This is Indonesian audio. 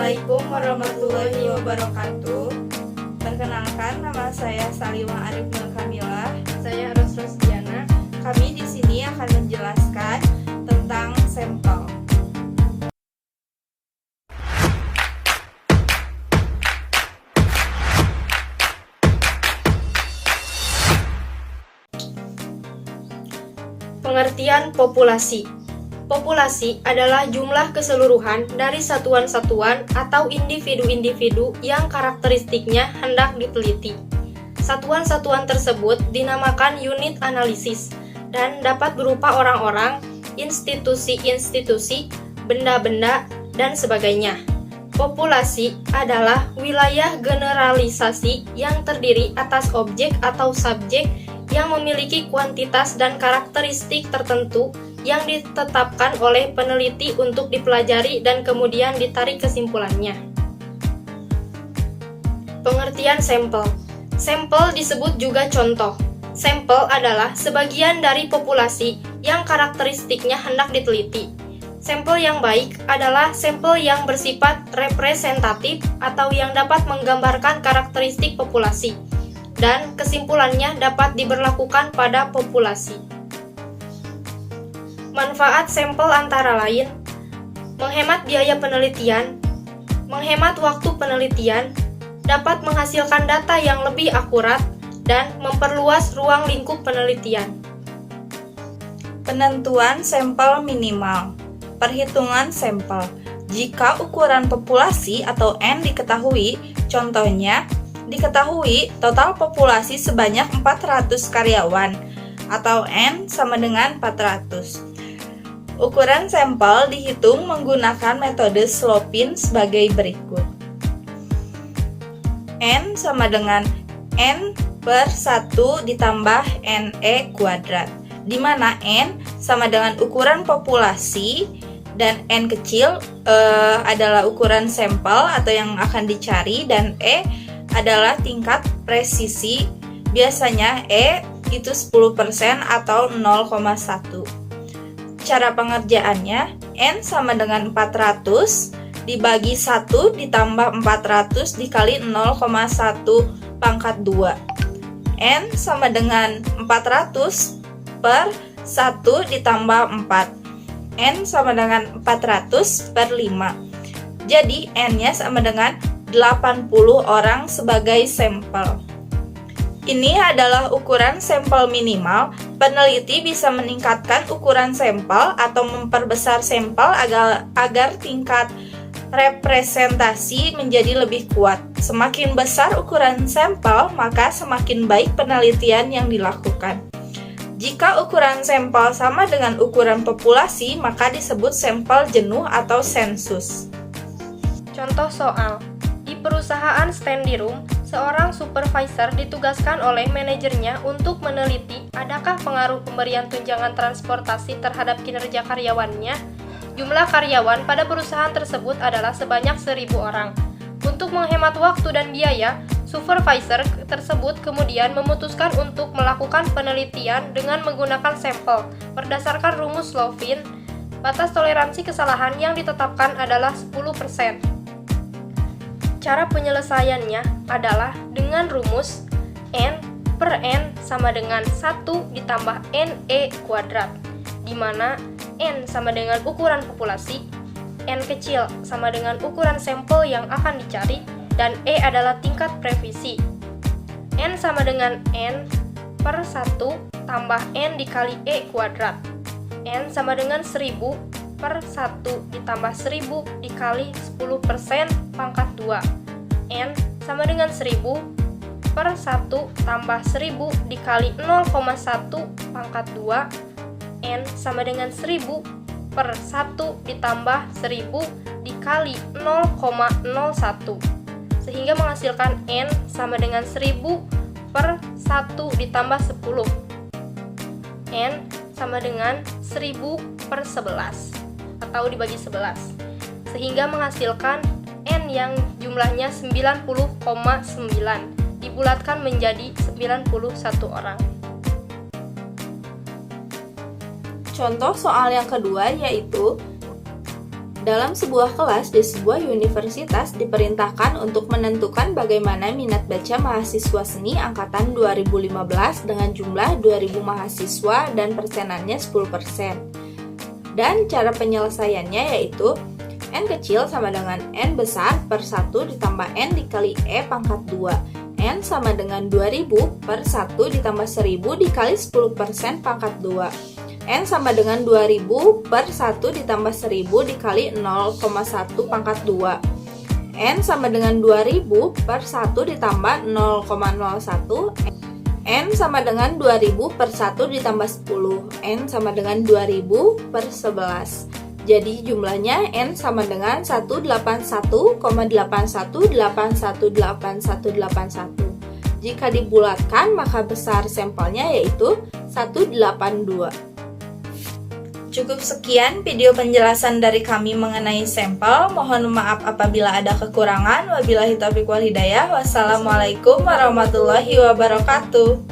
Assalamualaikum warahmatullahi wabarakatuh. Perkenalkan, nama saya Salimah Arif Nur Kamilah. Saya Ros Rosdiana. Kami di sini akan menjelaskan tentang sampel. Pengertian populasi. Populasi adalah jumlah keseluruhan dari satuan-satuan atau individu-individu yang karakteristiknya hendak diteliti. Satuan-satuan tersebut dinamakan unit analisis dan dapat berupa orang-orang, institusi-institusi, benda-benda, dan sebagainya. Populasi adalah wilayah generalisasi yang terdiri atas objek atau subjek yang memiliki kuantitas dan karakteristik tertentu yang ditetapkan oleh peneliti untuk dipelajari dan kemudian ditarik kesimpulannya. Pengertian sampel. Sampel disebut juga contoh. Sampel adalah sebagian dari populasi yang karakteristiknya hendak diteliti. Sampel yang baik adalah sampel yang bersifat representatif atau yang dapat menggambarkan karakteristik populasi, dan kesimpulannya dapat diberlakukan pada populasi. Manfaat sampel antara lain: menghemat biaya penelitian, menghemat waktu penelitian, dapat menghasilkan data yang lebih akurat, dan memperluas ruang lingkup penelitian. Penentuan sampel minimal. Perhitungan sampel. Jika ukuran populasi atau N diketahui, contohnya diketahui total populasi sebanyak 400 karyawan atau N sama dengan 400. Ukuran sampel dihitung menggunakan metode Slopin sebagai berikut. N sama dengan N per 1 ditambah NE kuadrat, di mana N sama dengan ukuran populasi dan N kecil adalah ukuran sampel atau yang akan dicari, dan E adalah tingkat presisi. Biasanya E itu 10% atau 0,1. Cara pengerjaannya, N sama dengan 400 dibagi 1 ditambah 400 dikali 0,1 pangkat 2. N sama dengan 400 per 1 ditambah 4. N sama dengan 400 per 5. Jadi N-nya sama dengan 80 orang sebagai sampel. Ini adalah ukuran sampel minimal. Peneliti bisa meningkatkan ukuran sampel atau memperbesar sampel agar tingkat representasi menjadi lebih kuat. Semakin besar ukuran sampel, maka semakin baik penelitian yang dilakukan. Jika ukuran sampel sama dengan ukuran populasi, maka disebut sampel jenuh atau sensus. Contoh soal. Di perusahaan Standirum, seorang supervisor ditugaskan oleh manajernya untuk meneliti adakah pengaruh pemberian tunjangan transportasi terhadap kinerja karyawannya. Jumlah karyawan pada perusahaan tersebut adalah sebanyak 1.000 orang. Untuk menghemat waktu dan biaya, supervisor tersebut kemudian memutuskan untuk melakukan penelitian dengan menggunakan sampel berdasarkan rumus Slopin. Batas toleransi kesalahan yang ditetapkan adalah 10%. Cara penyelesaiannya adalah dengan rumus N per N sama dengan 1 ditambah NE kuadrat, di mana N sama dengan ukuran populasi, N kecil sama dengan ukuran sampel yang akan dicari, dan E adalah tingkat presisi. N sama dengan N per 1 tambah N dikali E kuadrat. N sama dengan 1000 per 1 ditambah 1000 dikali 10% pangkat 2. N sama dengan 1000 per 1 tambah 1000 dikali 0,1 pangkat 2. N sama dengan 1000 per 1 ditambah 1000 dikali 0,01, sehingga menghasilkan N sama dengan 1000 per 1 ditambah 10. N sama dengan 1000 per 11 atau dibagi 11, sehingga menghasilkan N yang jumlahnya 90,9 dibulatkan menjadi 91 orang. Contoh soal yang kedua yaitu Dalam sebuah kelas di sebuah universitas diperintahkan untuk menentukan bagaimana minat baca mahasiswa seni angkatan 2015 dengan jumlah 2000 mahasiswa dan persenannya 10%. Dan cara penyelesaiannya yaitu N kecil sama dengan N besar per 1 ditambah N dikali E pangkat 2. N sama dengan 2000 per 1 ditambah 1000 dikali 10% pangkat 2. N sama dengan 2000 per 1 ditambah 1000 dikali 0,1 pangkat 2. N sama dengan 2000 per 1 ditambah 0,01. N sama dengan 2000 per 1 ditambah 10. N sama dengan 2000 per 11. Jadi jumlahnya N sama dengan 181,81818181. Jika dibulatkan maka besar sampelnya yaitu 182. Cukup sekian video penjelasan dari kami mengenai sampel. Mohon maaf apabila ada kekurangan. Wabillahi taufiq wal hidayah. Wassalamualaikum warahmatullahi wabarakatuh.